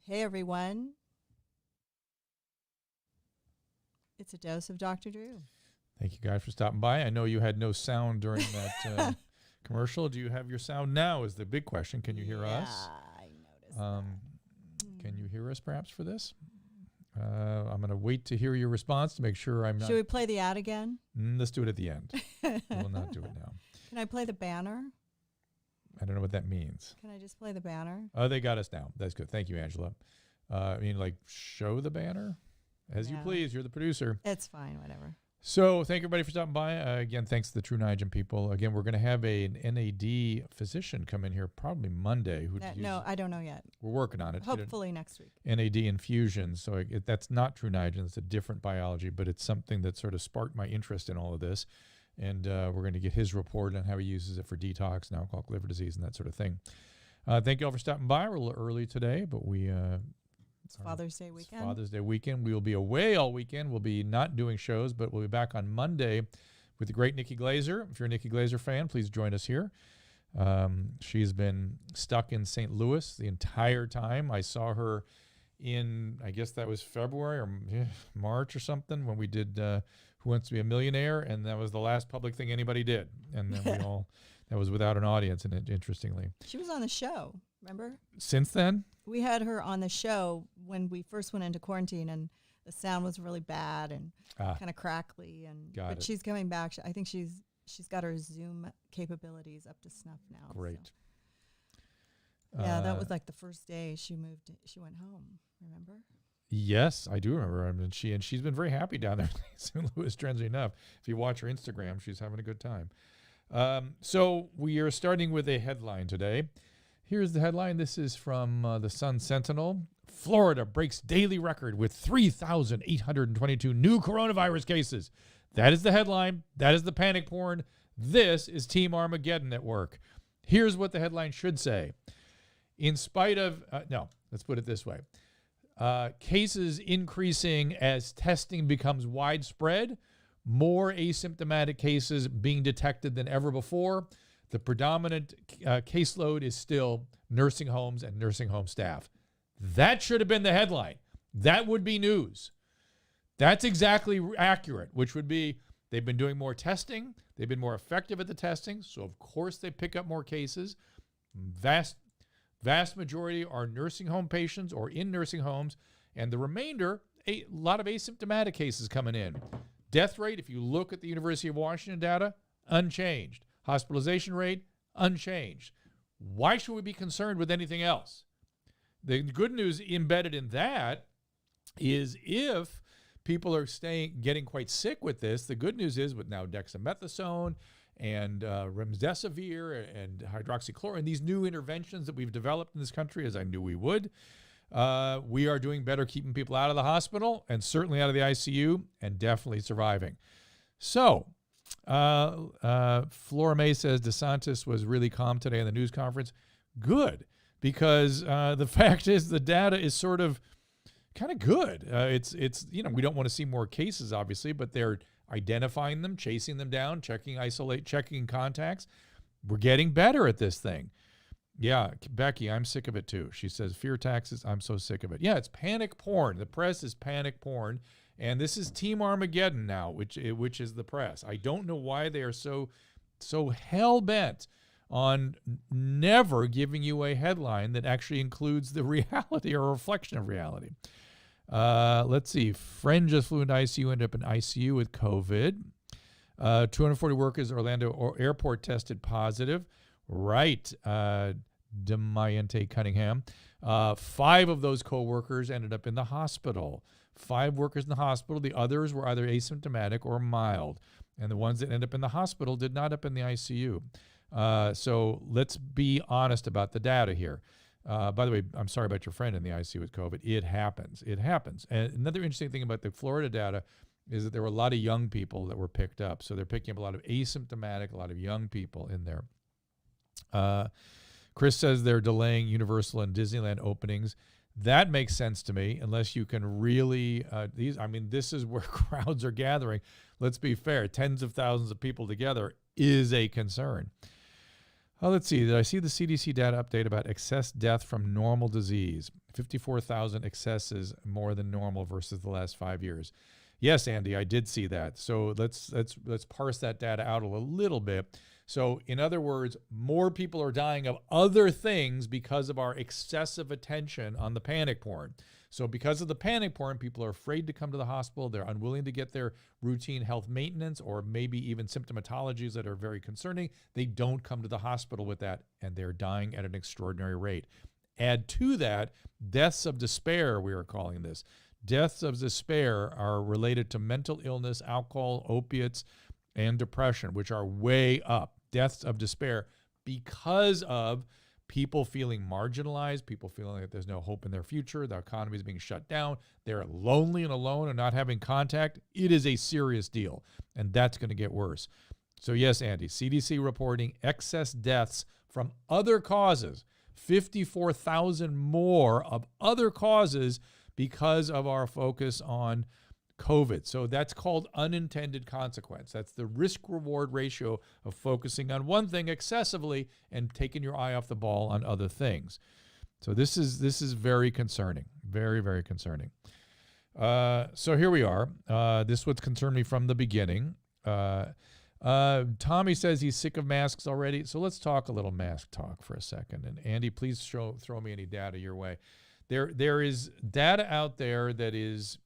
Hey, everyone. It's a dose of Dr. Drew. Thank you guys for stopping by. I know you had no sound during that commercial. Do you have your sound now is the big question. Can you hear us? I noticed that. Can you hear us perhaps for this? I'm going to wait to hear your response to make sure I'm not. Should we play the ad again? Let's do it at the end. We will not do it now. Can I play the banner? I don't know what that means. Can I just play the banner? Oh, they got us now. That's good. Thank you, Angela. I mean, like, show the banner? As you please. You're the producer. It's fine. Whatever. So thank everybody for stopping by. Again, thanks to the True Niagen people. Again, we're going to have an NAD physician come in here probably Monday. No, I don't know yet. We're working on it. Hopefully next week. NAD infusion. So that's not True Niagen. It's a different biology, but it's something that sort of sparked my interest in all of this. And we're going to get his report on how he uses it for detox and alcoholic liver disease and that sort of thing. Thank you all for stopping by. We're a little early today, but it's Father's Day weekend. Father's Day weekend. We will be away all weekend. We'll be not doing shows, but we'll be back on Monday with the great Nikki Glazer. If you're a Nikki Glazer fan, please join us here. She's been stuck in St. Louis the entire time. I saw her in, I guess that was February or March or something when we did Who Wants to Be a Millionaire, and that was the last public thing anybody did. And then that was without an audience, and interestingly. She was on the show, remember? Since then? We had her on the show when we first went into quarantine, and the sound was really bad and kind of crackly. But she's coming back. I think she's got her Zoom capabilities up to snuff now. Great. So. Yeah, that was like the first day she went home. Remember? Yes, I do remember. I mean, she's been very happy down there in St. Louis, strangely enough. If you watch her Instagram, she's having a good time. So we are starting with a headline today. Here's the headline. This is from the Sun Sentinel. Florida breaks daily record with 3,822 new coronavirus cases. That is the headline. That is the panic porn. This is Team Armageddon at work. Here's what the headline should say. In spite of, let's put it this way. Cases increasing as testing becomes widespread. More asymptomatic cases being detected than ever before. The predominant caseload is still nursing homes and nursing home staff. That should have been the headline. That would be news. That's exactly accurate, which would be they've been doing more testing. They've been more effective at the testing. So, of course, they pick up more cases. Vast majority are nursing home patients or in nursing homes. And the remainder, a lot of asymptomatic cases coming in. Death rate, if you look at the University of Washington data, unchanged. Hospitalization rate, unchanged. Why should we be concerned with anything else? The good news embedded in that is if people are getting quite sick with this, the good news is with now dexamethasone and remdesivir and hydroxychloroquine, these new interventions that we've developed in this country, as I knew we would, we are doing better keeping people out of the hospital and certainly out of the ICU and definitely surviving. So, Flora May says DeSantis was really calm today in the news conference. Good, because the fact is the data is sort of kind of good. It's we don't want to see more cases, obviously, but they're identifying them, chasing them down, checking contacts. We're getting better at this thing. Yeah, Becky, I'm sick of it too. She says, fear taxes, I'm so sick of it. Yeah, it's panic porn. The press is panic porn. And this is Team Armageddon now, which is the press. I don't know why they are so hell-bent on never giving you a headline that actually includes the reality or a reflection of reality. Let's see. Friend just flew into ICU, ended up in ICU with COVID. 240 workers at Orlando Airport tested positive. Right, Demayente Cunningham. 5 of those co-workers ended up in the hospital. 5 workers in the hospital. The others were either asymptomatic or mild. And the ones that ended up in the hospital did not end up in the ICU. So let's be honest about the data here. By the way, I'm sorry about your friend in the ICU with COVID. It happens. It happens. And another interesting thing about the Florida data is that there were a lot of young people that were picked up. So they're picking up a lot of asymptomatic, a lot of young people in there. Chris says they're delaying Universal and Disneyland openings. That makes sense to me, unless you can really, this is where crowds are gathering. Let's be fair. Tens of thousands of people together is a concern. Let's see. Did I see the CDC data update about excess death from normal disease? 54,000 excesses more than normal versus the last 5 years. Yes, Andy, I did see that. So let's parse that data out a little bit. So in other words, more people are dying of other things because of our excessive attention on the panic porn. So because of the panic porn, people are afraid to come to the hospital. They're unwilling to get their routine health maintenance or maybe even symptomatologies that are very concerning. They don't come to the hospital with that, and they're dying at an extraordinary rate. Add to that, deaths of despair, we are calling this. Deaths of despair are related to mental illness, alcohol, opiates, and depression, which are way up. Deaths of despair because of people feeling marginalized, people feeling that there's no hope in their future, the economy is being shut down, they're lonely and alone and not having contact. It is a serious deal, and that's going to get worse. So yes, Andy, CDC reporting excess deaths from other causes, 54,000 more of other causes because of our focus on COVID. So that's called unintended consequence. That's the risk-reward ratio of focusing on one thing excessively and taking your eye off the ball on other things. So this is very concerning, very, very concerning. So here we are. This would concern me from the beginning. Tommy says he's sick of masks already. So let's talk a little mask talk for a second. And Andy, please throw me any data your way. There is data out there that is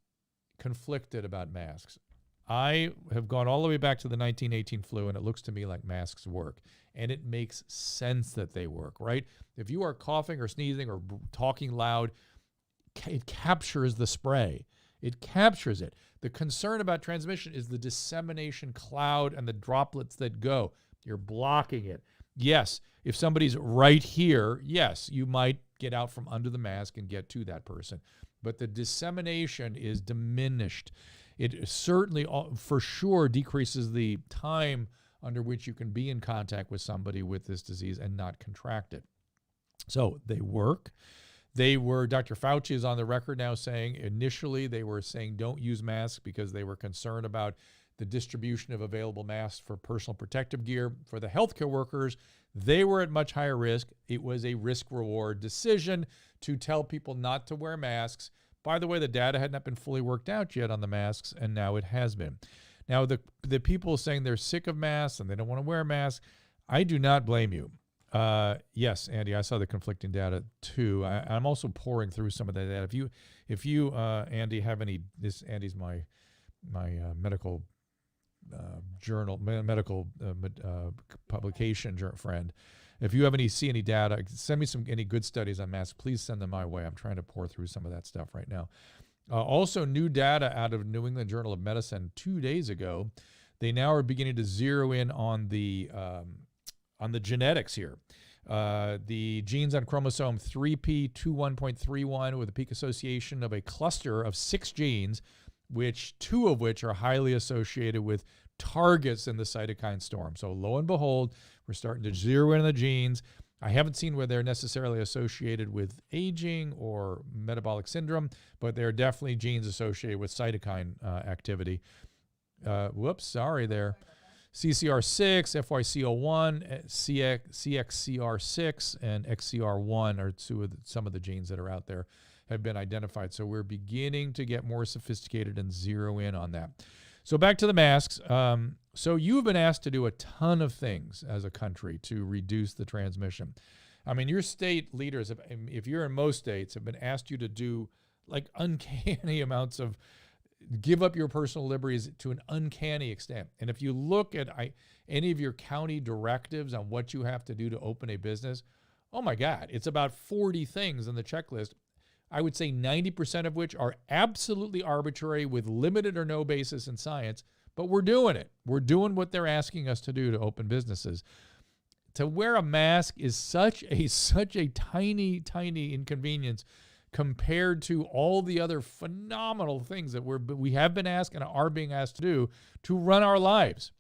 conflicted about masks. I have gone all the way back to the 1918 flu, and it looks to me like masks work. And it makes sense that they work, right? If you are coughing or sneezing or talking loud, it captures the spray. It captures it. The concern about transmission is the dissemination cloud and the droplets that go. You're blocking it. Yes, if somebody's right here, yes, you might get out from under the mask and get to that person. But the dissemination is diminished. It certainly, for sure, decreases the time under which you can be in contact with somebody with this disease and not contract it. So they work. Dr. Fauci is on the record now saying, initially they were saying don't use masks because they were concerned about the distribution of available masks for personal protective gear. For the healthcare workers, they were at much higher risk. It was a risk-reward decision to tell people not to wear masks. By the way, the data had not been fully worked out yet on the masks, and now it has been. Now, the people saying they're sick of masks and they don't want to wear masks, I do not blame you. Yes, Andy, I saw the conflicting data too. I'm also pouring through some of that data. If you, Andy, have any, Andy's my medical journal, medical publication friend. If you see any data, send me any good studies on masks. Please send them my way. I'm trying to pour through some of that stuff right now. Also, new data out of New England Journal of Medicine 2 days ago. They now are beginning to zero in on the genetics here. The genes on chromosome 3p21.31 with a peak association of a cluster of 6 genes, two of which are highly associated with targets in the cytokine storm. So lo and behold, we're starting to zero in on the genes. I haven't seen where they're necessarily associated with aging or metabolic syndrome, but they're definitely genes associated with cytokine activity. Whoops, sorry there. CCR6, FYCO1, CXCR6, and XCR1 are some of the genes that are out there have been identified. So we're beginning to get more sophisticated and zero in on that. So back to the masks. So you've been asked to do a ton of things as a country to reduce the transmission. I mean, your state leaders, if you're in most states, have been asked you to do like uncanny amounts of, give up your personal liberties to an uncanny extent. And if you look at any of your county directives on what you have to do to open a business, oh my God, it's about 40 things on the checklist. I would say 90% of which are absolutely arbitrary with limited or no basis in science, but we're doing it. We're doing what they're asking us to do to open businesses. To wear a mask is such a tiny, tiny inconvenience compared to all the other phenomenal things that we have been asked and are being asked to do to run our lives.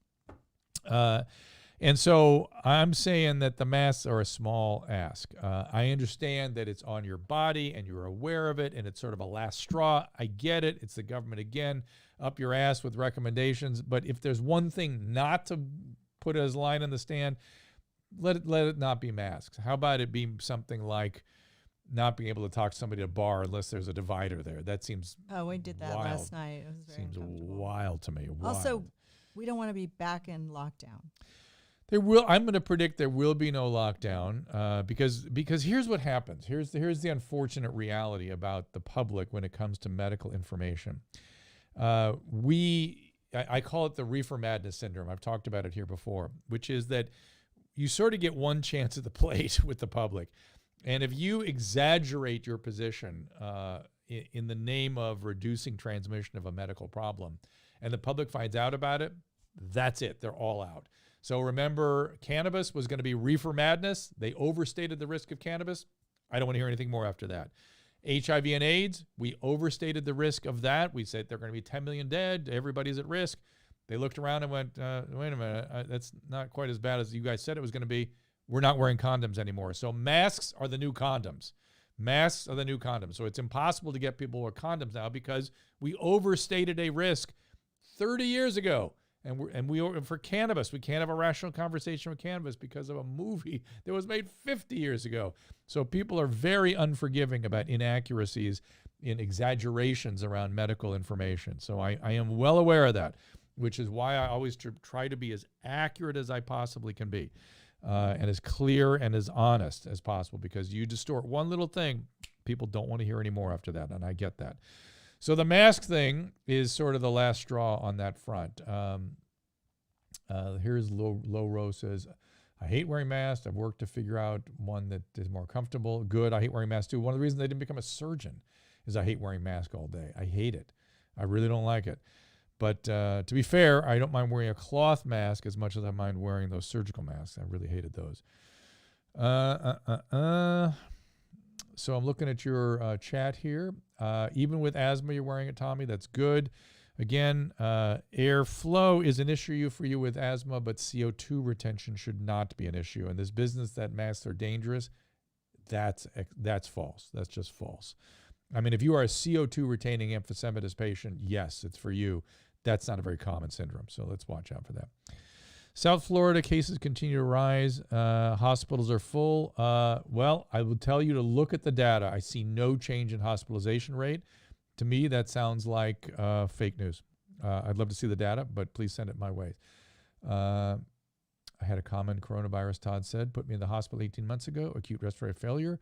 And so I'm saying that the masks are a small ask. I understand that it's on your body and you're aware of it and it's sort of a last straw. I get it. It's the government again, up your ass with recommendations. But if there's one thing not to put as a line in the stand, let it not be masks. How about it be something like not being able to talk to somebody at a bar unless there's a divider there? That seems we did that wild. last night. It was very Seems uncomfortable. wild to me. Wild. Also, we don't want to be back in lockdown. I'm going to predict there will be no lockdown because here's what happens. Here's the unfortunate reality about the public when it comes to medical information. I call it the reefer madness syndrome. I've talked about it here before, which is that you sort of get one chance at the plate with the public. And if you exaggerate your position in the name of reducing transmission of a medical problem, and the public finds out about it, that's it. They're all out. So remember, cannabis was going to be reefer madness. They overstated the risk of cannabis. I don't want to hear anything more after that. HIV and AIDS, we overstated the risk of that. We said there are going to be 10 million dead. Everybody's at risk. They looked around and went, wait a minute, that's not quite as bad as you guys said it was going to be. We're not wearing condoms anymore. So masks are the new condoms. Masks are the new condoms. So it's impossible to get people with condoms now because we overstated a risk 30 years ago. And for cannabis, we can't have a rational conversation with cannabis because of a movie that was made 50 years ago. So people are very unforgiving about inaccuracies in exaggerations around medical information. So I am well aware of that, which is why I always try to be as accurate as I possibly can be and as clear and as honest as possible, because you distort one little thing, people don't want to hear any more after that, and I get that. So the mask thing is sort of the last straw on that front. Here's Low Row says, I hate wearing masks. I've worked to figure out one that is more comfortable. Good. I hate wearing masks too. One of the reasons I didn't become a surgeon is I hate wearing masks all day. I hate it. I really don't like it. But to be fair, I don't mind wearing a cloth mask as much as I mind wearing those surgical masks. I really hated those. So I'm looking at your chat here. Even with asthma, you're wearing it, Tommy. That's good. Again, airflow is an issue for you with asthma, but CO2 retention should not be an issue. And this business that masks are dangerous, that's false. That's just false. I mean, if you are a CO2 retaining emphysematous patient, yes, it's for you. That's not a very common syndrome, so let's watch out for that. South Florida cases continue to rise. Hospitals are full. Well, I will tell you to look at the data. I see no change in hospitalization rate. To me, that sounds like fake news. I'd love to see the data, but please send it my way. I had a common coronavirus, Todd said, put me in the hospital 18 months ago, acute respiratory failure.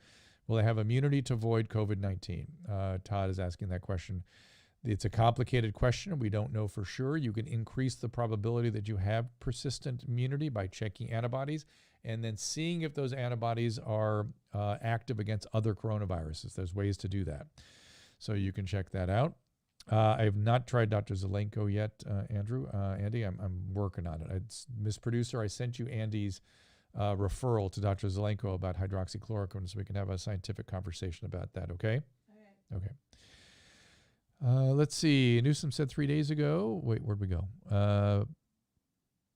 Will I have immunity to avoid COVID-19? Todd is asking that question. It's a complicated question. We don't know for sure. You can increase the probability that you have persistent immunity by checking antibodies and then seeing if those antibodies are active against other coronaviruses. There's ways to do that. So you can check that out. I have not tried Dr. Zelenko yet, Andrew. Andy, I'm working on it. Miss Producer, I sent you Andy's referral to Dr. Zelenko about hydroxychloroquine so we can have a scientific conversation about that, okay? Okay. Let's see. Newsom said 3 days ago. Wait, where'd we go?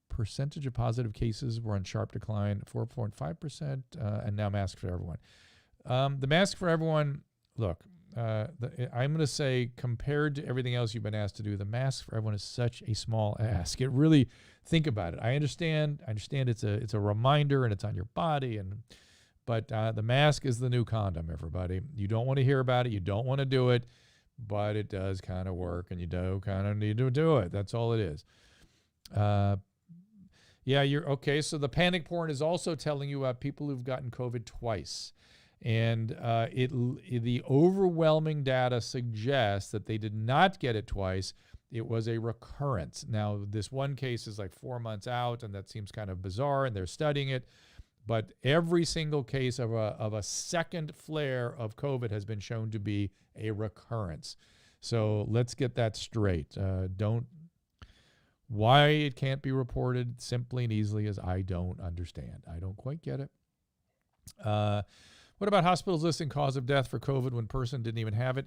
Percentage of positive cases were on sharp decline, 4.5%, and now mask for everyone. The mask for everyone, look, I'm going to say compared to everything else you've been asked to do, the mask for everyone is such a small ask. It really, think about it. I understand it's a reminder and it's on your body, but the mask is the new condom, everybody. You don't want to hear about it. You don't want to do it. But it does kind of work, and you do kind of need to do it. That's all it is. Yeah, you're okay. So the panic porn is also telling you about people who've gotten COVID twice. And the overwhelming data suggests that they did not get it twice. It was a recurrence. Now, this one case is like 4 months out, and that seems kind of bizarre, and they're studying it. But every single case of a second flare of COVID has been shown to be a recurrence. So let's get that straight. Why it can't be reported simply and easily is I don't understand. I don't quite get it. What about hospitals listing cause of death for COVID when person didn't even have it?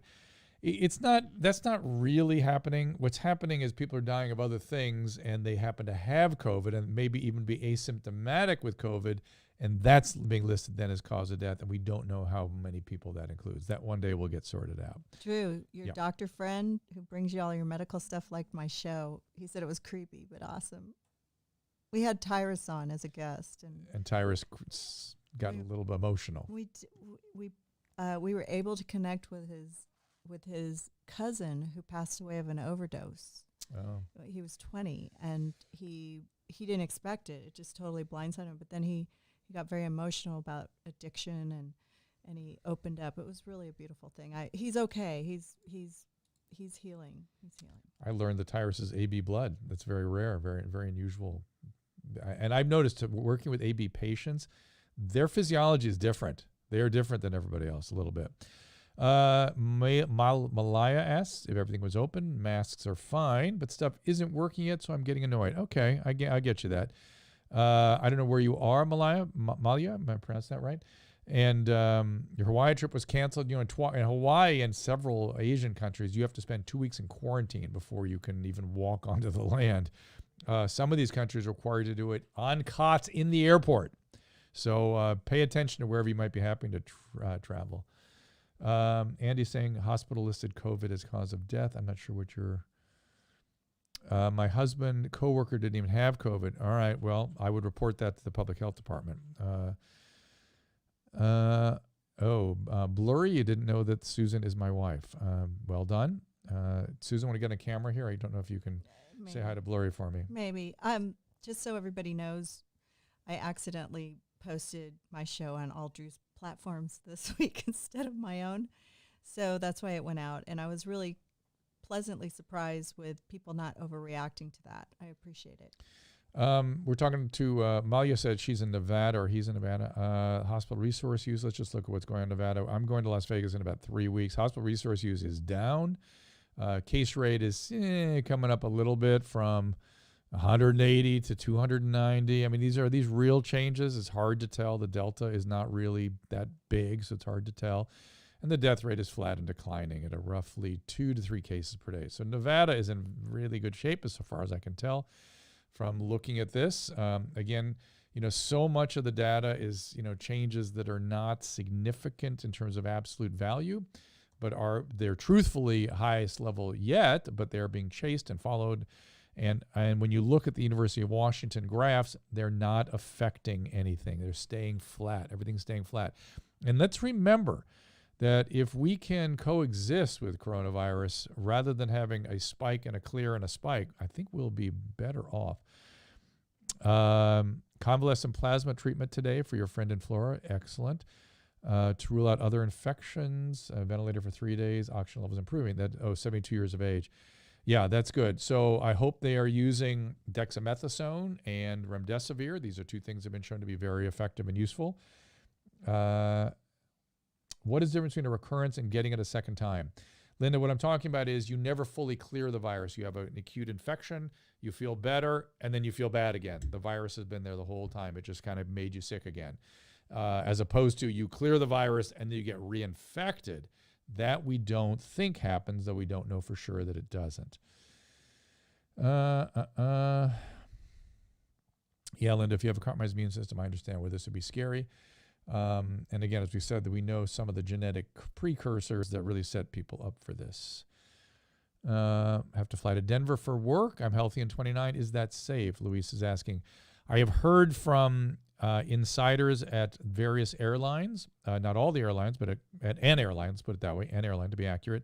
That's not really happening. What's happening is people are dying of other things and they happen to have COVID and maybe even be asymptomatic with COVID. And that's being listed then as cause of death. And we don't know how many people that includes. That one day will get sorted out. Drew, your doctor friend who brings you all your medical stuff liked my show. He said it was creepy, but awesome. We had Tyrus on as a guest, and Tyrus got a little bit emotional. We were able to connect with his cousin who passed away of an overdose. Oh. He was 20, and he didn't expect it. It just totally blindsided him. But then he got very emotional about addiction, and he opened up. It was really a beautiful thing. He's okay. He's healing. He's healing. I learned that Tyrus is AB blood. That's very rare, very, very unusual. And I've noticed working with AB patients, their physiology is different. They are different than everybody else a little bit. Malaya asks if everything was open. Masks are fine, but stuff isn't working yet, so I'm getting annoyed. Okay, I get you that. I don't know where you are, Malaya. Malia, am I pronouncing that right? And your Hawaii trip was canceled. In Hawaii and several Asian countries, you have to spend 2 weeks in quarantine before you can even walk onto the land. Some of these countries require you to do it on cots in the airport. So pay attention to wherever you might be happening to travel. Andy's saying hospital listed COVID as cause of death. I'm not sure what you're... my husband, coworker didn't even have COVID. All right, well, I would report that to the public health department. Blurry, you didn't know that Susan is my wife. Well done. Susan, want to get on camera here? I don't know if you can say hi to Blurry for me. Maybe. Just so everybody knows, I accidentally posted my show on all Drew's platforms this week instead of my own. So that's why it went out. And I was really pleasantly surprised with people not overreacting to that. I appreciate it. We're talking to Malia said she's in Nevada or he's in Nevada. Hospital resource use. Let's just look at what's going on in Nevada. I'm going to Las Vegas in about 3 weeks. Hospital resource use is down. Case rate is coming up a little bit from 180 to 290. I mean, these real changes. It's hard to tell. The delta is not really that big, so it's hard to tell. And the death rate is flat and declining at a roughly 2 to 3 cases per day. So Nevada is in really good shape as far as I can tell from looking at this. Again, so much of the data is, changes that are not significant in terms of absolute value, but they're truthfully highest level yet, but they're being chased and followed. And when you look at the University of Washington graphs, they're not affecting anything. They're staying flat. Everything's staying flat. And let's remember that if we can coexist with coronavirus rather than having a spike and a clear and a spike, I think we'll be better off. Convalescent plasma treatment today for your friend in Flora. Excellent. To rule out other infections, ventilator for 3 days, oxygen levels improving. 72 years of age. Yeah, that's good. So I hope they are using dexamethasone and remdesivir. These are 2 things that have been shown to be very effective and useful. What is the difference between a recurrence and getting it a second time? Linda, what I'm talking about is you never fully clear the virus. You have an acute infection, you feel better, and then you feel bad again. The virus has been there the whole time. It just kind of made you sick again. As opposed to you clear the virus and then you get reinfected. That we don't think happens, though we don't know for sure that it doesn't. Yeah, Linda, if you have a compromised immune system, I understand where this would be scary. And again, as we said, that we know some of the genetic precursors that really set people up for this. Have to fly to Denver for work. I'm healthy and 29. Is that safe? Luis is asking. I have heard from insiders at various airlines, not all the airlines, but at an airline, let's put it that way, an airline to be accurate,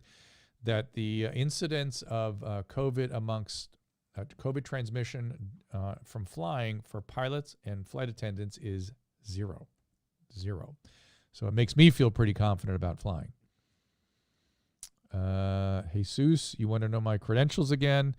that the incidence of COVID amongst COVID transmission from flying for pilots and flight attendants is zero. So it makes me feel pretty confident about flying. Jesus, you want to know my credentials again?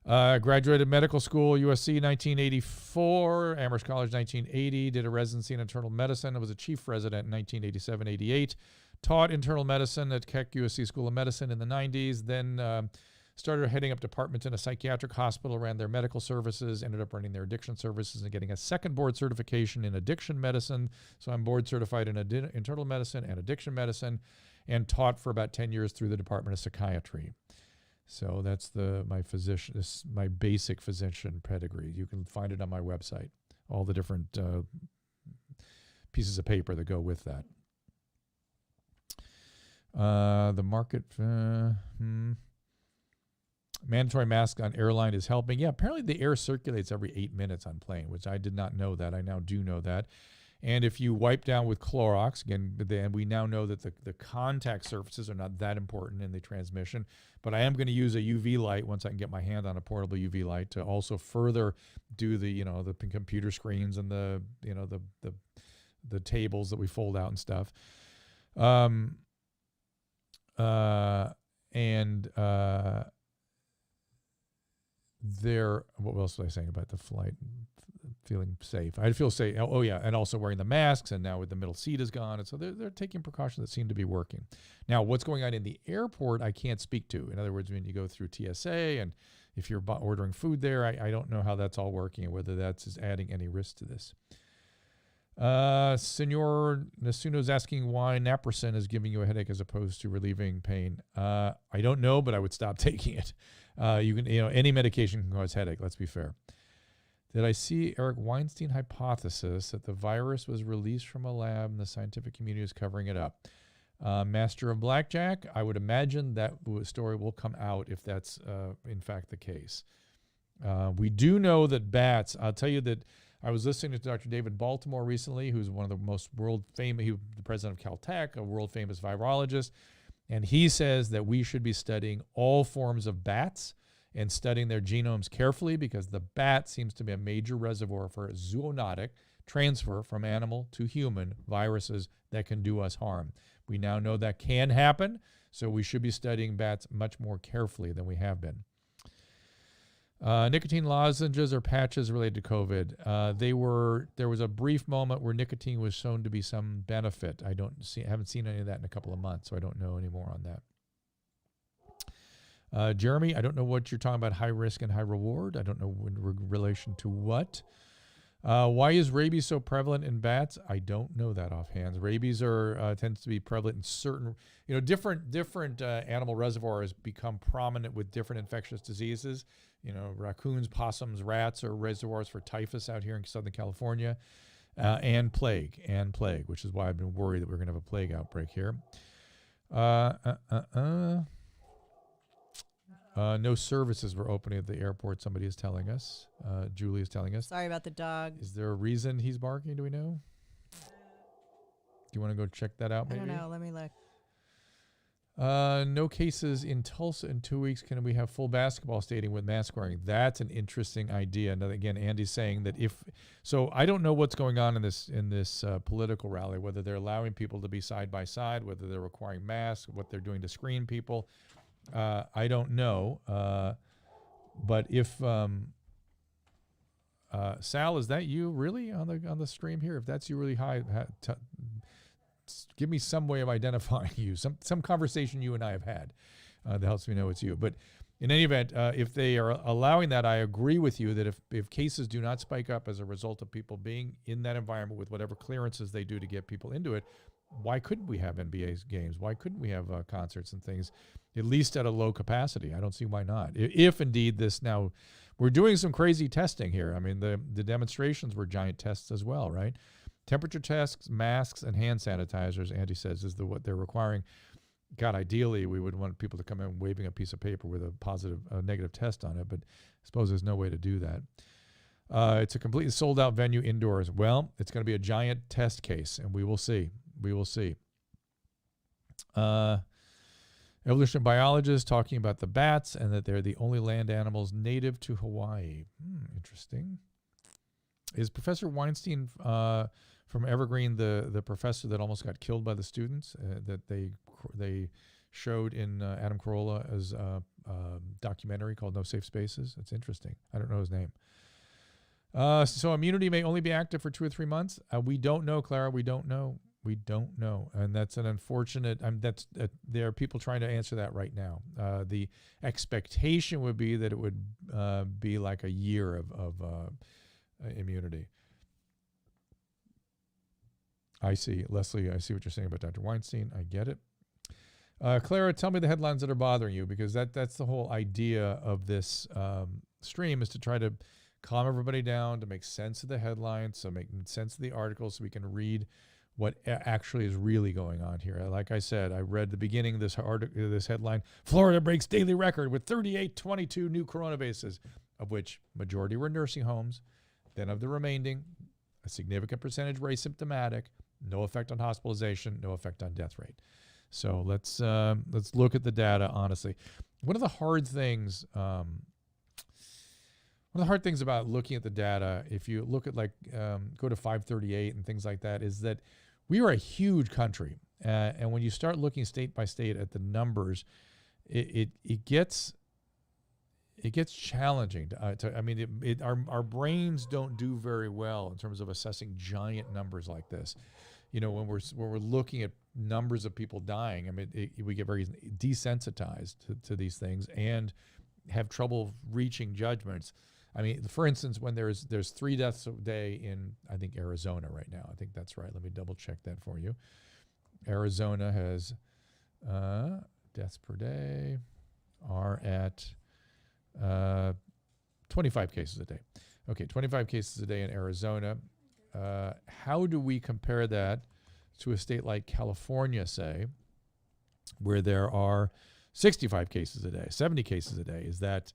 Graduated medical school, USC 1984, Amherst College 1980, did a residency in internal medicine. I was a chief resident in 1987-88, taught internal medicine at Keck USC School of Medicine in the 90s, then started heading up departments in a psychiatric hospital, ran their medical services, ended up running their addiction services and getting a second board certification in addiction medicine. So I'm board certified in internal medicine and addiction medicine, and taught for about 10 years through the Department of Psychiatry. So that's my basic physician pedigree. You can find it on my website, all the different pieces of paper that go with that. The market, Mandatory mask on airline is helping. Yeah, apparently the air circulates every 8 minutes on plane, which I did not know that. I now do know that. And if you wipe down with Clorox, again, then we now know that the contact surfaces are not that important in the transmission. But I am going to use a UV light once I can get my hand on a portable UV light to also further do the computer screens and the tables that we fold out and stuff. What else was I saying about the flight? Feeling safe. I feel safe. Oh yeah, and also wearing the masks, and now with the middle seat is gone, and so they're taking precautions that seem to be working. Now, what's going on in the airport, I can't speak to. In other words, when you go through TSA, and if you're ordering food there, I don't know how that's all working and whether that's adding any risk to this. Senor Nasuno's asking why naproxen is giving you a headache as opposed to relieving pain. I don't know, but I would stop taking it. Any medication can cause headache. Let's be fair. Did I see Eric Weinstein hypothesis that the virus was released from a lab and the scientific community is covering it up? Master of Blackjack, I would imagine that story will come out if that's in fact the case. We do know that bats, I'll tell you that I was listening to Dr. David Baltimore recently, who's one of the most world famous, he was the president of Caltech, a world famous virologist, and he says that we should be studying all forms of bats and studying their genomes carefully because the bat seems to be a major reservoir for zoonotic transfer from animal to human viruses that can do us harm. We now know that can happen, so we should be studying bats much more carefully than we have been. Nicotine lozenges or patches related to COVID. There was a brief moment where nicotine was shown to be some benefit. I haven't seen any of that in a couple of months, so I don't know any more on that. Jeremy, I don't know what you're talking about, high risk and high reward. I don't know in relation to what. Why is rabies so prevalent in bats? I don't know that offhand. Rabies tends to be prevalent in certain, different animal reservoirs become prominent with different infectious diseases. Raccoons, possums, rats are reservoirs for typhus out here in Southern California, and plague, which is why I've been worried that we're going to have a plague outbreak here. No services were opening at the airport, somebody is telling us. Julie is telling us. Sorry about the dog. Is there a reason he's barking? Do we know? Do you want to go check that out maybe? I don't know. Let me look. No cases in Tulsa in 2 weeks. Can we have full basketball stadium with mask wearing? That's an interesting idea. And again, Andy's saying that so I don't know what's going on in this political rally, whether they're allowing people to be side by side, whether they're requiring masks, what they're doing to screen people. I don't know. But if Sal, is that you really on the stream here? If that's you really high, give me some way of identifying you, some conversation you and I have had that helps me know it's you. But in any event, if they are allowing that, I agree with you that if cases do not spike up as a result of people being in that environment with whatever clearances they do to get people into it, why couldn't we have NBA games? Why couldn't we have concerts and things, at least at a low capacity? I don't see why not. If indeed this now, we're doing some crazy testing here. I mean, the demonstrations were giant tests as well, right? Temperature tests, masks, and hand sanitizers, Andy says, is what they're requiring. God, ideally, we would want people to come in waving a piece of paper with a negative test on it, but I suppose there's no way to do that. It's a completely sold-out venue indoors. Well, it's going to be a giant test case, and we will see. We will see. Evolutionary biologists talking about the bats and that they're the only land animals native to Hawaii. Interesting. Is Professor Weinstein from Evergreen the professor that almost got killed by the students that they showed in Adam Carolla's documentary called No Safe Spaces? It's interesting. I don't know his name. So immunity may only be active for 2 or 3 months. We don't know, Clara. We don't know. We don't know, and that's an unfortunate. There are people trying to answer that right now. The expectation would be that it would be like a year of immunity. I see, Leslie. I see what you're saying about Dr. Weinstein. I get it. Clara, tell me the headlines that are bothering you, because that's the whole idea of this stream, is to try to calm everybody down, to make sense of the headlines, so make sense of the articles, so we can read what actually is really going on here. Like I said, I read the beginning of this headline, Florida breaks daily record with 3822 new coronavirus, of which majority were nursing homes. Then of the remaining, a significant percentage were asymptomatic, no effect on hospitalization, no effect on death rate. So let's look at the data honestly. One of the hard things about looking at the data, if you look at go to 538 and things like that, is that we are a huge country, and when you start looking state by state at the numbers, it gets challenging. Our brains don't do very well in terms of assessing giant numbers like this. When we're looking at numbers of people dying, we get very desensitized to these things and have trouble reaching judgments. For instance, when there's 3 deaths a day in, I think, Arizona right now. I think that's right. Let me double check that for you. Arizona has deaths per day are at 25 cases a day. Okay, 25 cases a day in Arizona. How do we compare that to a state like California, say, where there are 65 cases a day, 70 cases a day? Is that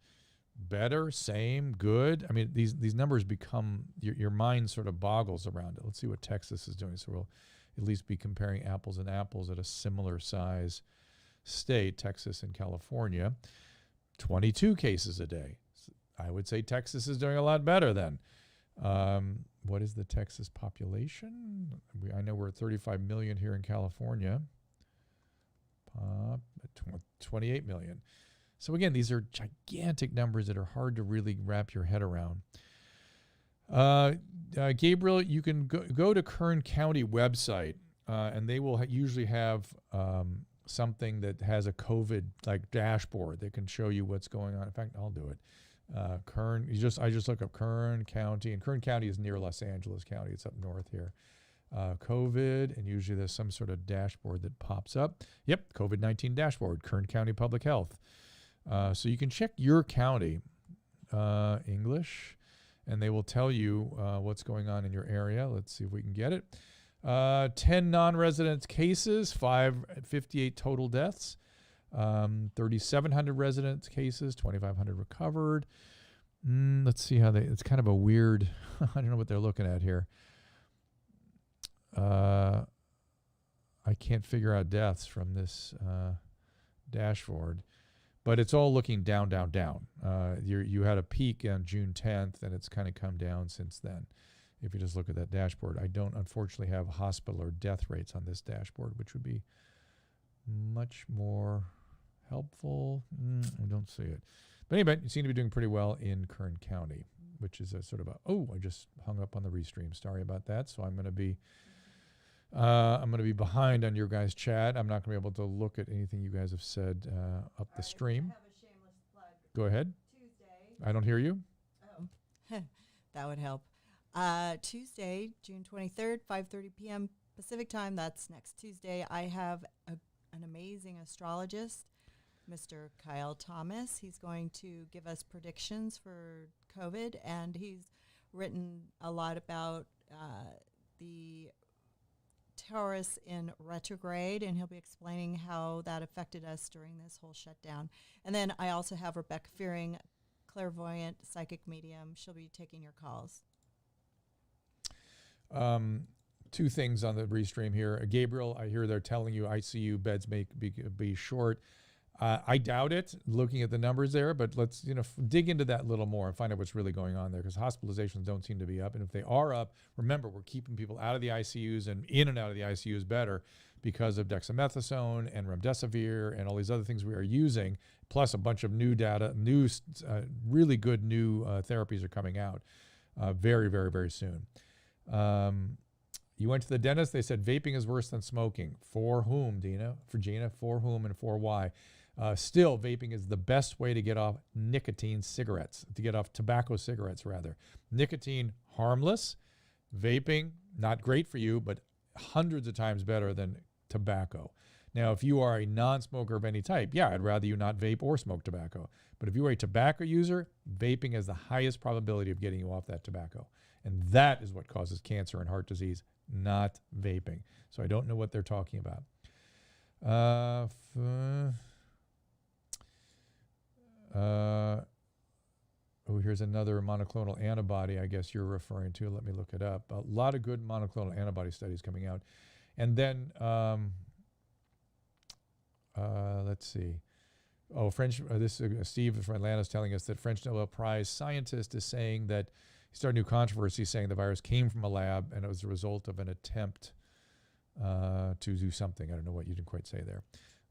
better, same, good? These numbers become, your mind sort of boggles around it. Let's see what Texas is doing. So we'll at least be comparing apples and apples at a similar size state, Texas and California. 22 cases a day. I would say Texas is doing a lot better then. What is the Texas population? I know we're at 35 million here in California. 28 million. So again, these are gigantic numbers that are hard to really wrap your head around. Gabriel, you can go to Kern County website, and they will usually have something that has a COVID dashboard that can show you what's going on. In fact, I'll do it. I just look up Kern County, and Kern County is near Los Angeles County. It's up north here. COVID, and usually there's some sort of dashboard that pops up. Yep, COVID-19 dashboard, Kern County Public Health. So you can check your county, English, and they will tell you what's going on in your area. Let's see if we can get it. 10 non-resident cases, 558 total deaths, 3,700 resident cases, 2,500 recovered. Let's see how it's kind of a weird, I don't know what they're looking at here. I can't figure out deaths from this dashboard, but it's all looking down, down, down. You had a peak on June 10th, and it's kind of come down since then. If you just look at that dashboard, I don't unfortunately have hospital or death rates on this dashboard, which would be much more helpful. I don't see it. But anyway, you seem to be doing pretty well in Kern County, which is a sort of I just hung up on the restream. Sorry about that. So I'm going to be behind on your guys' chat. I'm not going to be able to look at anything you guys have said up the stream. I have a shameless plug. Go ahead. Tuesday. I don't hear you. Oh, that would help. Tuesday, June 23rd, 5:30 p.m. Pacific time. That's next Tuesday. I have an amazing astrologist, Mr. Kyle Thomas. He's going to give us predictions for COVID, and he's written a lot about the Taurus in retrograde, and he'll be explaining how that affected us during this whole shutdown. And then I also have Rebecca Fearing, clairvoyant psychic medium. She'll be taking your calls. 2 things on the restream here. Gabriel, I hear they're telling you ICU beds may be short. I doubt it, looking at the numbers there, but let's dig into that a little more and find out what's really going on there, because hospitalizations don't seem to be up. And if they are up, remember, we're keeping people out of the ICUs and in and out of the ICUs better because of dexamethasone and remdesivir and all these other things we are using, plus a bunch of new data, really good new therapies are coming out very, very, very soon. You went to the dentist, they said vaping is worse than smoking. For whom, Dina? For Gina, for whom and for why? Still, vaping is the best way to get off nicotine cigarettes, to get off tobacco cigarettes, rather. Nicotine, harmless. Vaping, not great for you, but hundreds of times better than tobacco. Now, if you are a non-smoker of any type, yeah, I'd rather you not vape or smoke tobacco. But if you are a tobacco user, vaping has the highest probability of getting you off that tobacco. And that is what causes cancer and heart disease, not vaping. So I don't know what they're talking about. Here's another monoclonal antibody I guess you're referring to. Let me look it up. A lot of good monoclonal antibody studies coming out. And then, let's see. Oh, Steve from Atlanta is telling us that French Nobel Prize scientist is saying that he started a new controversy saying the virus came from a lab and it was a result of an attempt to do something. I don't know what you didn't quite say there.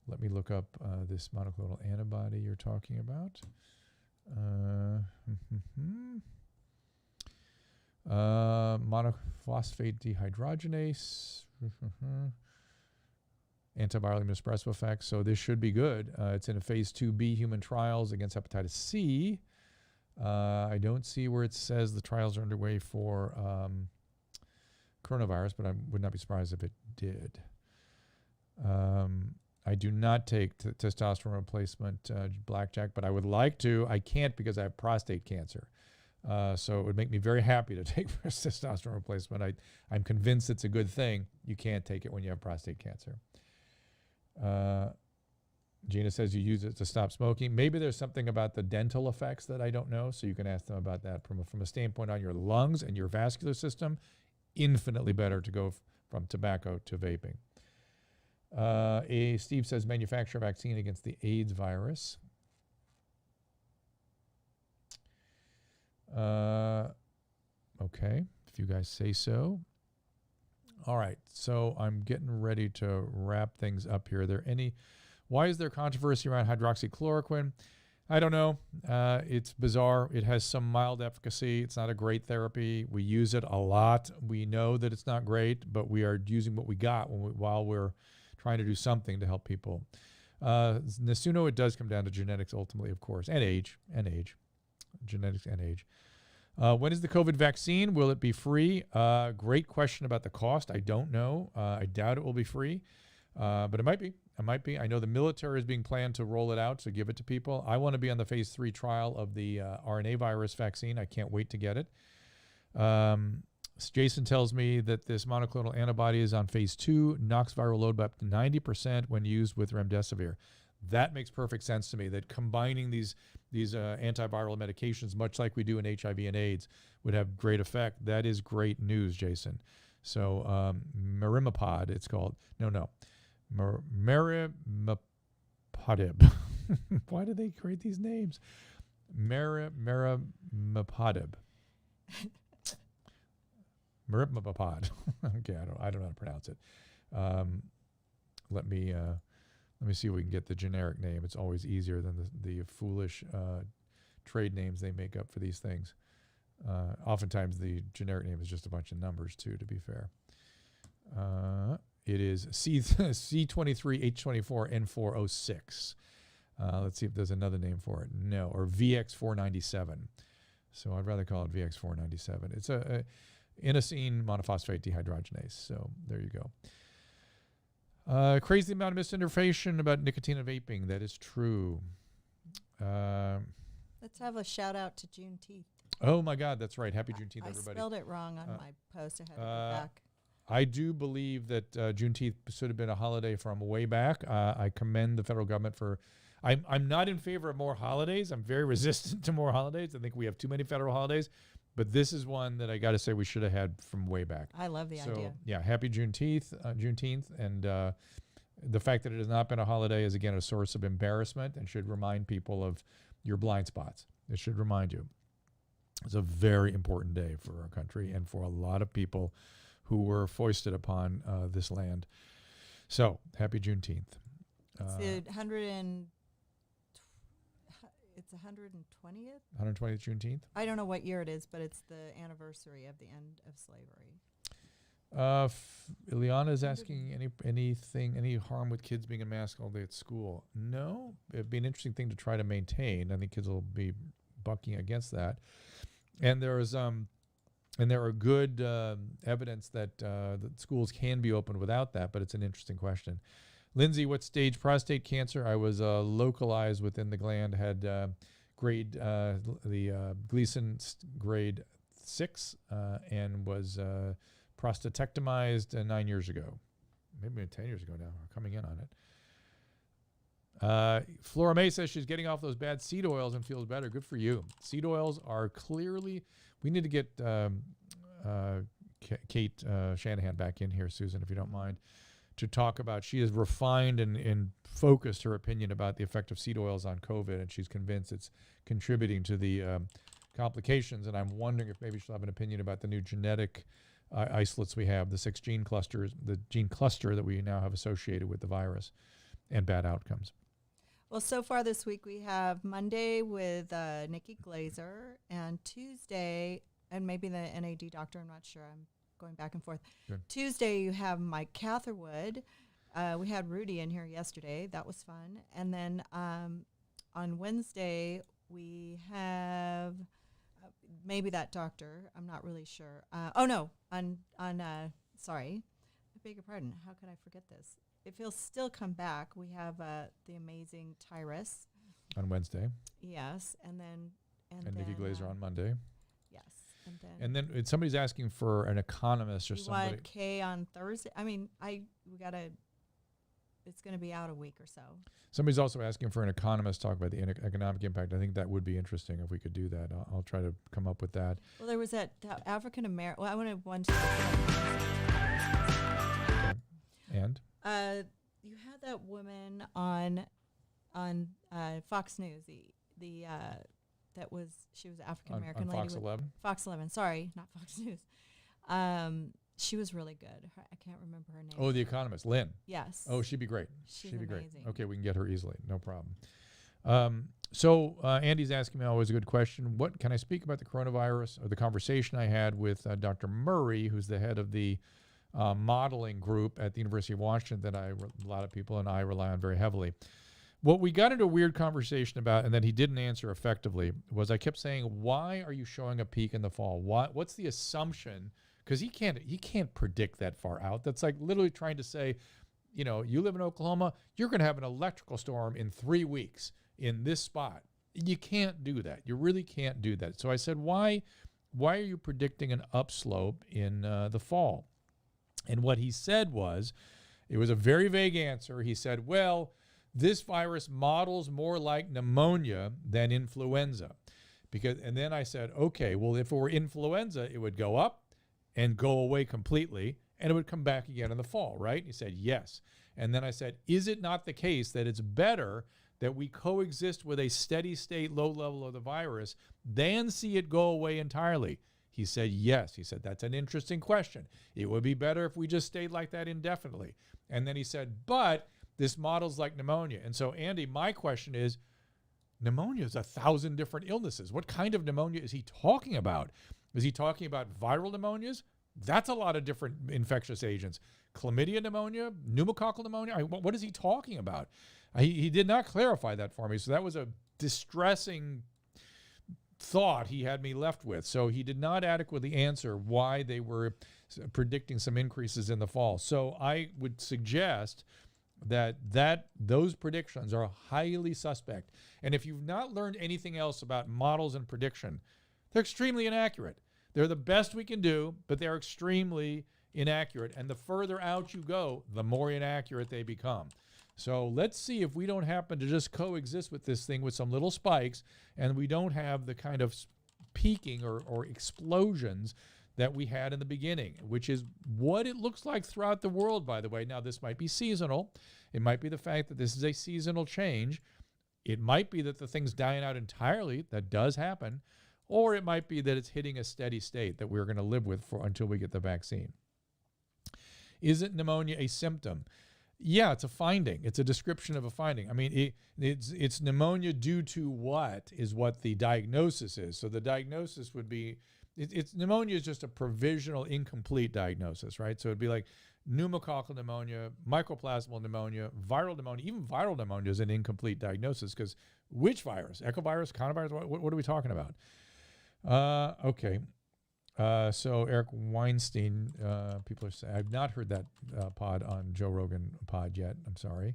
Let me look up this monoclonal antibody you're talking about. Monophosphate dehydrogenase. Antiviral immunosuppressive effects. So this should be good. It's in a phase 2B human trials against hepatitis C. I don't see where it says the trials are underway for coronavirus, but I would not be surprised if it did. I do not take testosterone replacement, blackjack, but I would like to. I can't because I have prostate cancer. So it would make me very happy to take testosterone replacement. I'm convinced it's a good thing. You can't take it when you have prostate cancer. Gina says you use it to stop smoking. Maybe there's something about the dental effects that I don't know, so you can ask them about that. From a standpoint on your lungs and your vascular system, infinitely better to go from tobacco to vaping. Steve says manufacture a vaccine against the AIDS virus. Okay, if you guys say so. All right, so I'm getting ready to wrap things up here. Why is there controversy around hydroxychloroquine? I don't know. It's bizarre. It has some mild efficacy. It's not a great therapy. We use it a lot. We know that it's not great, but we are using what we got while we're trying to do something to help people. Nasuno, it does come down to genetics ultimately, of course, and age. Genetics and age. When is the COVID vaccine? Will it be free? Great question about the cost. I don't know. I doubt it will be free, but it might be. I know the military is being planned to roll it out, so give it to people. I want to be on the phase 3 trial of the RNA virus vaccine. I can't wait to get it. Jason tells me that this monoclonal antibody is on phase 2, knocks viral load by up to 90% when used with remdesivir. That makes perfect sense to me, that combining these antiviral medications, much like we do in HIV and AIDS, would have great effect. That is great news, Jason. So Marimapod, it's called. Marimapodib. Why do they create these names? Marimapodib. Marimapod. Okay, I don't know how to pronounce it. Let me see if we can get the generic name. It's always easier than the foolish trade names they make up for these things. Oftentimes the generic name is just a bunch of numbers too, to be fair. It is C23H24N406. Let's see if there's another name for it. No, or VX497. So I'd rather call it VX497. It's a inosine monophosphate dehydrogenase. So there you go. Crazy amount of misinformation about nicotine and vaping. That is true. Let's have a shout out to Juneteenth. Oh my God, that's right. Happy Juneteenth, everybody. I spelled it wrong on my post. I had to go back. I do believe that Juneteenth should have been a holiday from way back. I commend the federal government for. I'm not in favor of more holidays. I'm very resistant to more holidays. I think we have too many federal holidays. But this is one that I got to say we should have had from way back. I love the idea. Yeah, happy Juneteenth, and the fact that it has not been a holiday is again a source of embarrassment and should remind people of your blind spots. It should remind you. It's a very important day for our country and for a lot of people who were foisted upon this land. So happy Juneteenth. It's the 120th. 120th Juneteenth? I don't know what year it is, but it's the anniversary of the end of slavery. Ileana is asking any harm with kids being in mask all day at school? No, it'd be an interesting thing to try to maintain. I think kids will be bucking against that. And there are good evidence that schools can be open without that, but it's an interesting question. Lindsay, what stage prostate cancer? I was localized within the gland, had the Gleason grade 6, and was prostatectomized 9 years ago. Maybe 10 years ago now. We're coming in on it. Flora May says she's getting off those bad seed oils and feels better. Good for you. Seed oils are clearly... We need to get Kate Shanahan back in here, Susan, if you don't mind, to talk about... She has refined and focused her opinion about the effect of seed oils on COVID, and she's convinced it's contributing to the complications. And I'm wondering if maybe she'll have an opinion about the new genetic isolates we have, the 6 gene clusters, the gene cluster that we now have associated with the virus and bad outcomes. Well, so far this week we have Monday with Nikki Glazer, and Tuesday, and maybe the NAD doctor, I'm not sure, I'm going back and forth. Good. Tuesday you have Mike Catherwood. We had Rudy in here yesterday. That was fun. And then on Wednesday we have maybe that doctor. I'm not really sure. Sorry, I beg your pardon. How could I forget this? If he'll still come back, we have the amazing Tyrus on Wednesday. Yes, and Nikki Glazer on Monday. Yes, and then somebody's asking for an economist or somebody. Want Kay on Thursday? I mean, we gotta. It's going to be out a week or so. Somebody's also asking for an economist to talk about the economic impact. I think that would be interesting if we could do that. I'll try to come up with that. Well, there was that African American. Well, I wanted one. And. You had that woman on Fox News. She was African American on lady. Fox 11. Fox 11. Sorry, not Fox News. She was really good. I can't remember her name. Oh, the economist, Lynn. Yes. Oh, she'd be great. She'd be amazing. Great. Okay, we can get her easily. No problem. So Andy's asking me always a good question. What can I speak about the coronavirus or the conversation I had with Dr. Murray, who's the head of the modeling group at the University of Washington that a lot of people and I rely on very heavily. What we got into a weird conversation about, and that he didn't answer effectively, was I kept saying, why are you showing a peak in the fall? What's the assumption? Because he can't predict that far out. That's like literally trying to say, you live in Oklahoma, you're going to have an electrical storm in 3 weeks in this spot. You can't do that. You really can't do that. So I said, why are you predicting an upslope in the fall? And what he said was, it was a very vague answer. He said, well, this virus models more like pneumonia than influenza. And then I said, okay, well, if it were influenza, it would go up and go away completely, and it would come back again in the fall, right? And he said, yes. And then I said, is it not the case that it's better that we coexist with a steady state low level of the virus than see it go away entirely? He said, yes. He said, that's an interesting question. It would be better if we just stayed like that indefinitely. And then he said, but this model's like pneumonia. And so, Andy, my question is, pneumonia is 1,000 different illnesses. What kind of pneumonia is he talking about? Is he talking about viral pneumonias? That's a lot of different infectious agents. Chlamydia pneumonia, pneumococcal pneumonia. What is he talking about? He did not clarify that for me. So that was a distressing thought he had me left with. So he did not adequately answer why they were predicting some increases in the fall. So I would suggest that those predictions are highly suspect. And if you've not learned anything else about models and prediction, they're extremely inaccurate. They're the best we can do, but they're extremely inaccurate. And the further out you go, the more inaccurate they become. So let's see if we don't happen to just coexist with this thing with some little spikes, and we don't have the kind of peaking or explosions that we had in the beginning, which is what it looks like throughout the world, by the way. Now, this might be seasonal. It might be the fact that this is a seasonal change. It might be that the thing's dying out entirely. That does happen. Or it might be that it's hitting a steady state that we're going to live with until we get the vaccine. Isn't pneumonia a symptom? Yeah, it's a finding. It's a description of a finding. I mean, it's pneumonia due to what is what the diagnosis is. So the diagnosis would be, pneumonia is just a provisional, incomplete diagnosis, right? So it'd be like pneumococcal pneumonia, mycoplasmal pneumonia, viral pneumonia. Even viral pneumonia is an incomplete diagnosis because which virus? Echovirus, coronavirus? What are we talking about? Okay. So Eric Weinstein, people are saying, I've not heard that pod on Joe Rogan pod yet. I'm sorry.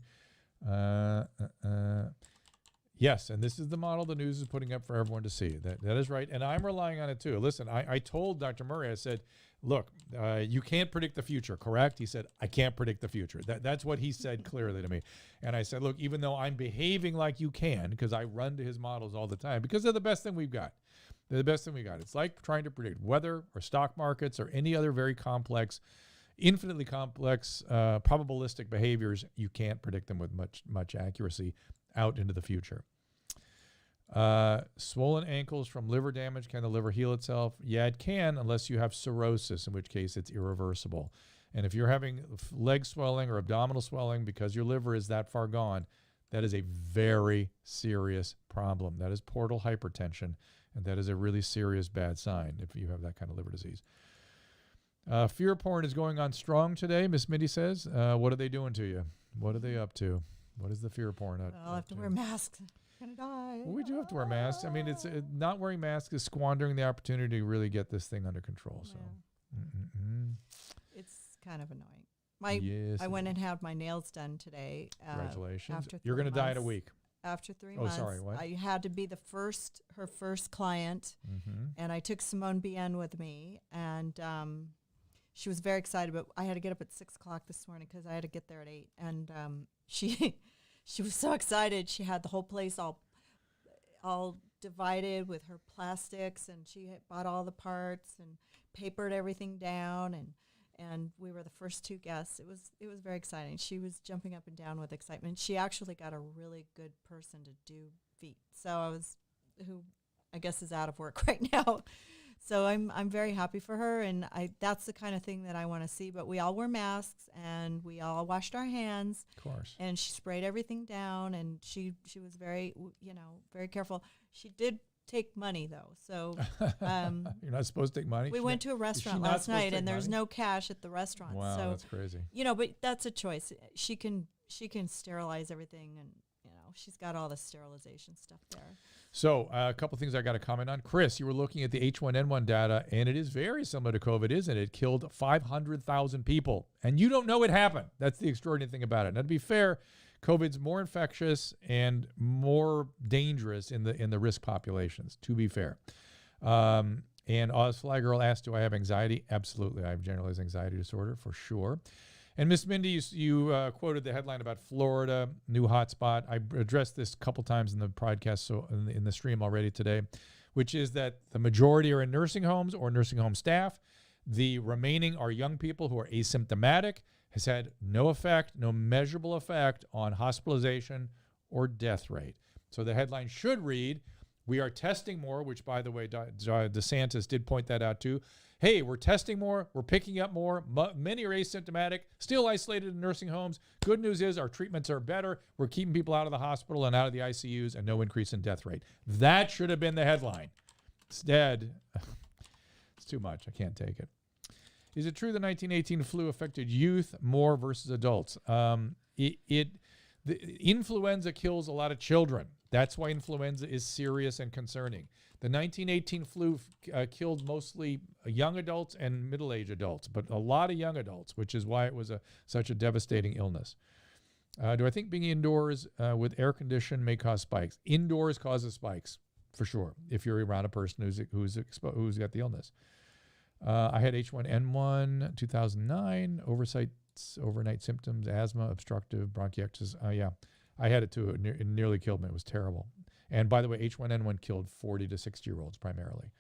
Yes, and this is the model the news is putting up for everyone to see. That is right, and I'm relying on it too. Listen, I told Dr. Murray, I said, look, you can't predict the future, correct? He said, I can't predict the future. That's what he said clearly to me. And I said, look, even though I'm behaving like you can, because I run to his models all the time, because they're the best thing we've got. They're the best thing we got. It's like trying to predict weather or stock markets or any other very complex, infinitely complex, probabilistic behaviors. You can't predict them with much accuracy out into the future. Swollen ankles from liver damage. Can the liver heal itself? Yeah, it can, unless you have cirrhosis, in which case it's irreversible. And if you're having leg swelling or abdominal swelling because your liver is that far gone, that is a very serious problem. That is portal hypertension, and that is a really serious bad sign if you have that kind of liver disease. Fear porn is going on strong today, Miss Mindy says. What are they doing to you? What are they up to? What is the fear porn up I'll have to wear masks. I'm gonna die. Well, we do have to wear masks. I mean, it's not wearing masks is squandering the opportunity to really get this thing under control. So, it's kind of annoying. I went and had my nails done today. Congratulations! You're gonna die in a week. After 3 months. Oh, sorry. What? I had to be her first client, and I took Simone Bien with me, and she was very excited. But I had to get up at 6 o'clock this morning because I had to get there at 8, and she was so excited. She had the whole place all divided with her plastics, and she had bought all the parts and papered everything down, and we were the first 2 guests. It was very exciting. She was jumping up and down with excitement. She actually got a really good person to do feet. So who I guess is out of work right now. So I'm very happy for her, and that's the kind of thing that I want to see. But we all wear masks, and we all washed our hands. Of course. And she sprayed everything down, and she was very, very careful. She did take money, though. So you're not supposed to take money? We went to a restaurant last night, and there's no cash at the restaurant. Wow, so, that's crazy. But that's a choice. She can sterilize everything, and she's got all the sterilization stuff there. So a couple things I got to comment on. Chris, you were looking at the H1N1 data, and it is very similar to COVID, isn't it? It killed 500,000 people, and you don't know it happened. That's the extraordinary thing about it. Now, to be fair, COVID's more infectious and more dangerous in the risk populations, to be fair. And Oz Fly Girl asked, do I have anxiety? Absolutely. I have generalized anxiety disorder, for sure. And Miss Mindy, you quoted the headline about Florida, new hotspot. I addressed this a couple times in the podcast, so in the stream already today, which is that the majority are in nursing homes or nursing home staff. The remaining are young people who are asymptomatic, has had no effect, no measurable effect on hospitalization or death rate. So the headline should read, we are testing more, which, by the way, DeSantis did point that out too. Hey, we're testing more, we're picking up more, many are asymptomatic, still isolated in nursing homes. Good news is our treatments are better. We're keeping people out of the hospital and out of the ICUs, and no increase in death rate. That should have been the headline. Instead, it's too much. I can't take it. Is it true the 1918 flu affected youth more versus adults? The influenza kills a lot of children. That's why influenza is serious and concerning. The 1918 flu killed mostly young adults and middle-aged adults, but a lot of young adults, which is why it was such a devastating illness. Do I think being indoors with air condition may cause spikes? Indoors causes spikes, for sure, if you're around a person who's got the illness. I had H1N1 2009, overnight symptoms, asthma, obstructive bronchiectasis. Yeah, I had it too. It nearly killed me. It was terrible. And by the way, H1N1 killed 40 to 60-year-olds primarily.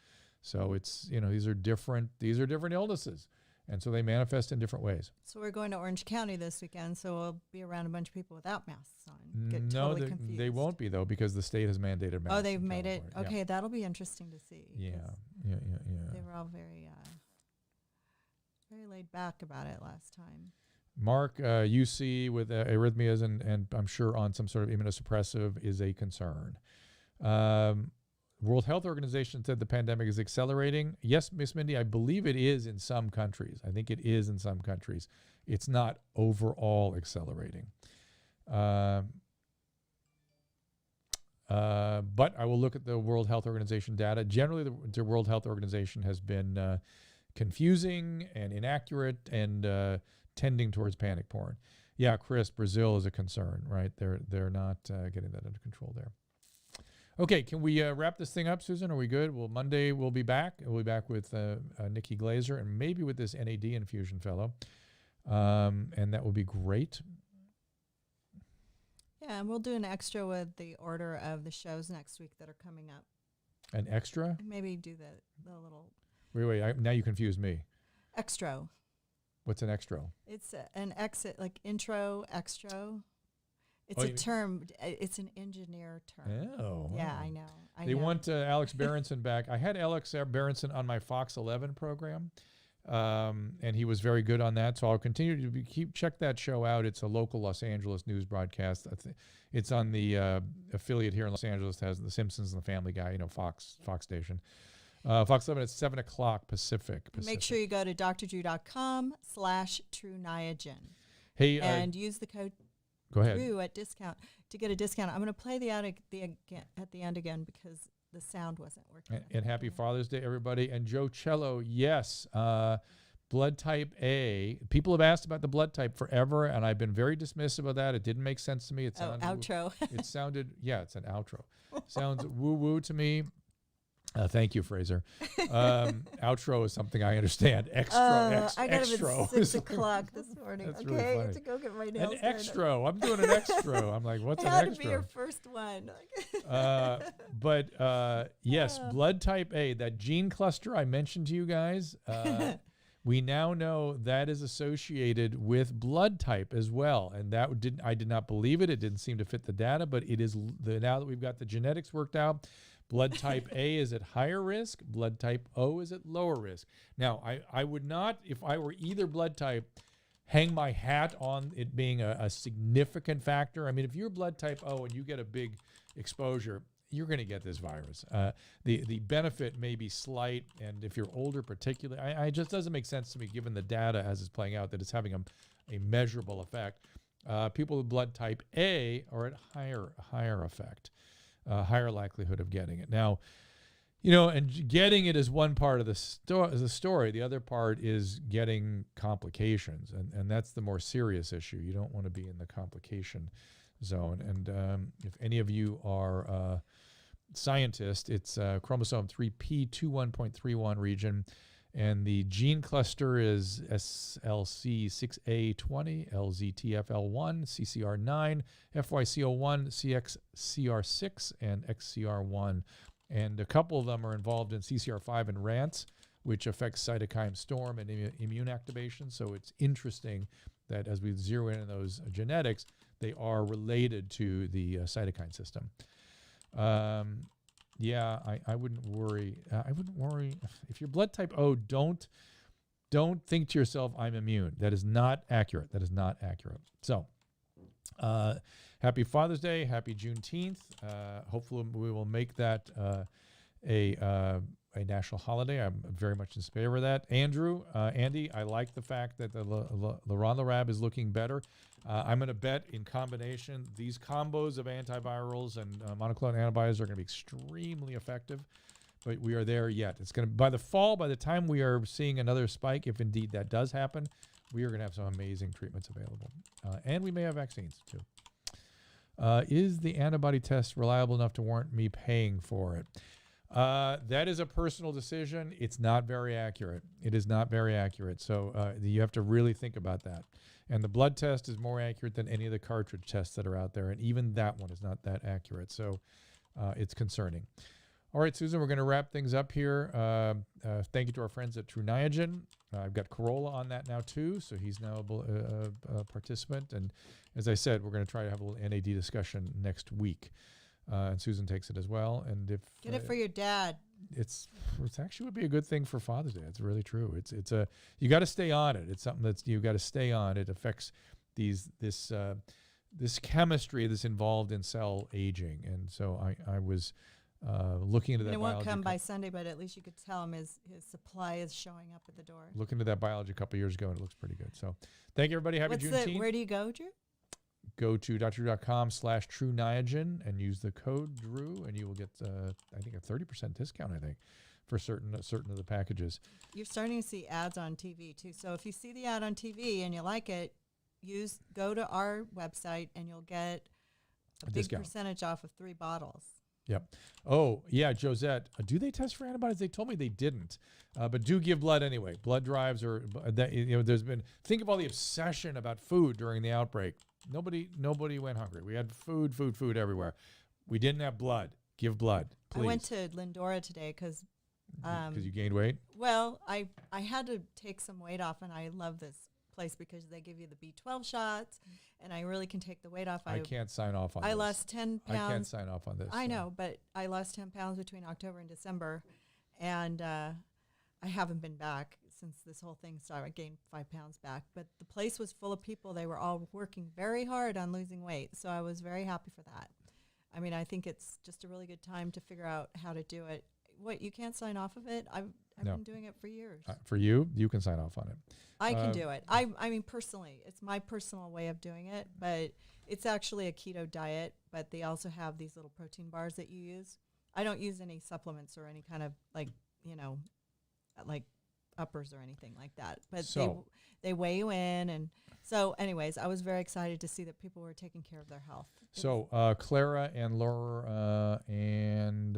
So it's, these are different illnesses. And so they manifest in different ways. So we're going to Orange County this weekend, so we'll be around a bunch of people without masks on. Totally confused. They won't be, though, because the state has mandated masks. Oh, they've made it? Okay, yeah. That'll be interesting to see. Yeah. They were all very laid back about it last time. Mark, UC with arrhythmias and I'm sure on some sort of immunosuppressive is a concern. World Health Organization said the pandemic is accelerating. Yes, Miss Mindy, I believe it is in some countries. I think it is in some countries. It's not overall accelerating. But I will look at the World Health Organization data. Generally, the World Health Organization has been confusing and inaccurate and tending towards panic porn. Yeah, Chris, Brazil is a concern, right? They're not getting that under control there. Okay, can we wrap this thing up, Susan? Are we good? Well, Monday we'll be back. We'll be back with Nikki Glazer and maybe with this NAD infusion fellow. And that will be great. Yeah, and we'll do an extra with the order of the shows next week that are coming up. An extra? Maybe do the little... Wait, now you confused me. Extra. What's an extra? It's an exit, like intro, extra. It's a term. It's an engineer term. Oh. Yeah, I know. They want Alex Berenson back. I had Alex Berenson on my Fox 11 program, and he was very good on that. So I'll continue to check that show out. It's a local Los Angeles news broadcast. It's on the affiliate here in Los Angeles that has The Simpsons and The Family Guy, Fox station. Fox 11 at 7 o'clock Pacific. Make sure you go to drdrew.com/TrueNiagen. Hey, and use the code go ahead. Drew at discount to get a discount. I'm going to play the ad at the end again because the sound wasn't working. And happy Father's Day, everybody. And Joe Cello, yes, blood type A. People have asked about the blood type forever, and I've been very dismissive of that. It didn't make sense to me. Outro. It sounded, it's an outro. Sounds woo-woo to me. Thank you, Fraser. Outro is something I understand. I got it at 6 o'clock this morning. That's okay, really funny. I have to go get my nails. An extra. I'm doing an extra. I'm like, what's an extra? extra? It had to be your first one. Yes, blood type A, that gene cluster I mentioned to you guys, we now know that is associated with blood type as well. And I did not believe it. It didn't seem to fit the data, but it is now that we've got the genetics worked out. Blood type A is at higher risk. Blood type O is at lower risk. Now, I would not, if I were either blood type, hang my hat on it being a significant factor. I mean, if you're blood type O and you get a big exposure, you're going to get this virus. The benefit may be slight, and if you're older particularly, it just doesn't make sense to me given the data as it's playing out that it's having a measurable effect. People with blood type A are at higher effect. Higher likelihood of getting it. Now, and getting it is one part of the story. The other part is getting complications, and that's the more serious issue. You don't want to be in the complication zone. And if any of you are scientists, it's chromosome 3p21.31 region, and the gene cluster is SLC6A20, LZTFL1, CCR9, FYCO1, CXCR6, and XCR1. And a couple of them are involved in CCR5 and RANTs, which affects cytokine storm and immune activation. So it's interesting that as we zero in on those genetics, they are related to the cytokine system. I wouldn't worry. I wouldn't worry if you're blood type O. Don't think to yourself, "I'm immune." That is not accurate. So, happy Father's Day. Happy Juneteenth. Hopefully, we will make that a national holiday. I'm very much in favor of that. Andy, I like the fact that the Leronlarab is looking better. I'm going to bet in combination, these combos of antivirals and monoclonal antibodies are going to be extremely effective, but we are there yet. It's going to, by the fall, by the time we are seeing another spike, if indeed that does happen, we are going to have some amazing treatments available. And we may have vaccines too. Is the antibody test reliable enough to warrant me paying for it? That is a personal decision. It's not very accurate. It is not very accurate. So you have to really think about that. And the blood test is more accurate than any of the cartridge tests that are out there. And even that one is not that accurate. So it's concerning. All right, Susan, we're going to wrap things up here. Thank you to our friends at True Niagen. I've got Corolla on that now, too. So he's now a participant. And as I said, we're going to try to have a little NAD discussion next week. And Susan takes it as well. And if get it for your dad. It's actually would be a good thing for Father's Day. It's really true. You got to stay on it. It's something that's you got to stay on. It affects this chemistry that's involved in cell aging. And so I was looking into that. It won't come by Sunday, but at least you could tell him his supply is showing up at the door. Look into that biology a couple of years ago, and it looks pretty good. So thank you, everybody. Happy Juneteenth. Where do you go, Drew? Go to drdrew.com/TrueNiagen and use the code Drew, and you will get, I think, a 30% discount, for certain of the packages. You're starting to see ads on TV, too. So if you see the ad on TV and you like it, go to our website, and you'll get a big discount. Percentage off of 3 bottles. Yep. Oh, yeah, Josette. Do they test for antibodies? They told me they didn't, but do give blood anyway. Blood drives are that, there's been, think of all the obsession about food during the outbreak. Nobody went hungry. We had food everywhere. We didn't have blood. Give blood, please. I went to Lindora today because you gained weight. Well, I had to take some weight off, and I love this place because they give you the B12 shots, and I really can take the weight off. I can't sign off on this. I lost 10 pounds. I can't sign off on this. I know, but I lost 10 pounds between October and December, and I haven't been back since this whole thing started. I gained 5 pounds back, but the place was full of people. They were all working very hard on losing weight, so I was very happy for that. I mean, I think it's just a really good time to figure out how to do it. What, you can't sign off of it? I've been doing it for years. For you can sign off on it. I can do it. I mean, personally, it's my personal way of doing it, but it's actually a keto diet, but they also have these little protein bars that you use. I don't use any supplements or any kind of like uppers or anything like that, but they weigh you in. And so anyways, I was very excited to see that people were taking care of their health. So Clara and Laura and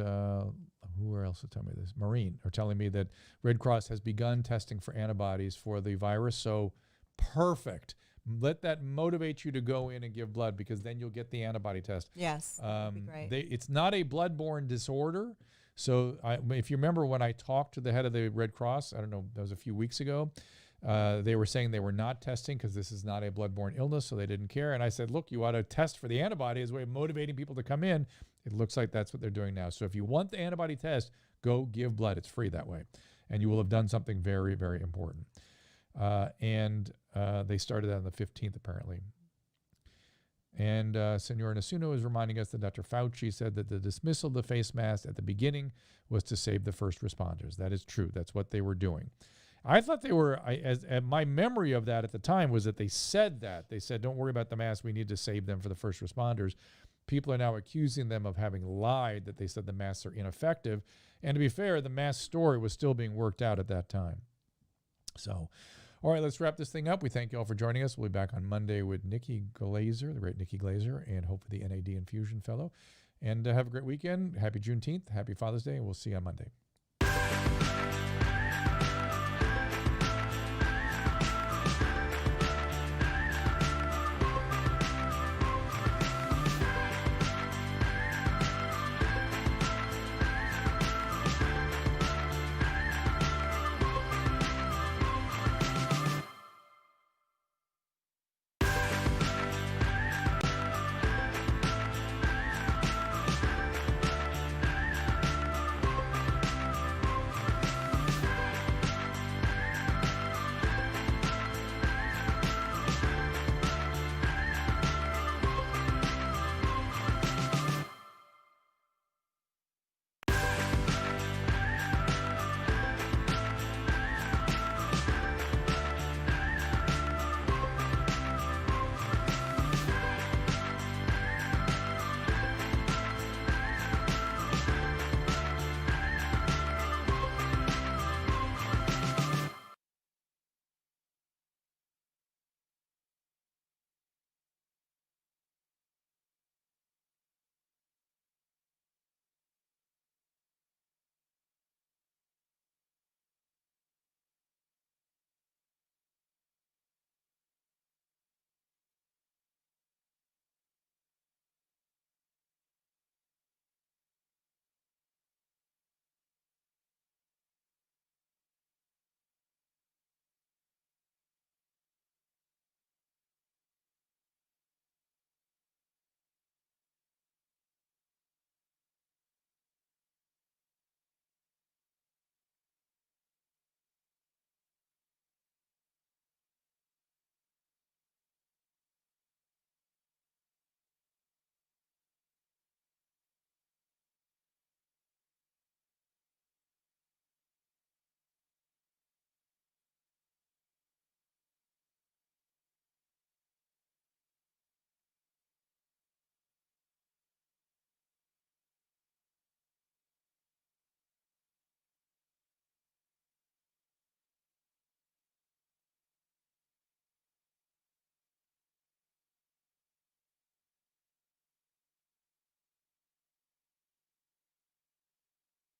who else will tell me this? Maureen are telling me that Red Cross has begun testing for antibodies for the virus. So perfect. Let that motivate you to go in and give blood, because then you'll get the antibody test. Yes, that'd be great. It's not a bloodborne disorder. So if you remember when I talked to the head of the Red Cross, I don't know, that was a few weeks ago, they were saying they were not testing because this is not a bloodborne illness, so they didn't care. And I said, look, you ought to test for the antibody as a way of motivating people to come in. It looks like that's what they're doing now. So if you want the antibody test, go give blood. It's free that way. And you will have done something very, very important. And they started that on the 15th, apparently. And Senor Nasuno is reminding us that Dr. Fauci said that the dismissal of the face mask at the beginning was to save the first responders. That is true. That's what they were doing. I thought they were, my memory of that at the time was that they said that. They said, don't worry about the mask. We need to save them for the first responders. People are now accusing them of having lied, that they said the masks are ineffective. And to be fair, the mask story was still being worked out at that time. So, all right, let's wrap this thing up. We thank you all for joining us. We'll be back on Monday with Nikki Glazer, the great Nikki Glazer, and hopefully the NAD Infusion Fellow. And have a great weekend. Happy Juneteenth. Happy Father's Day. And we'll see you on Monday.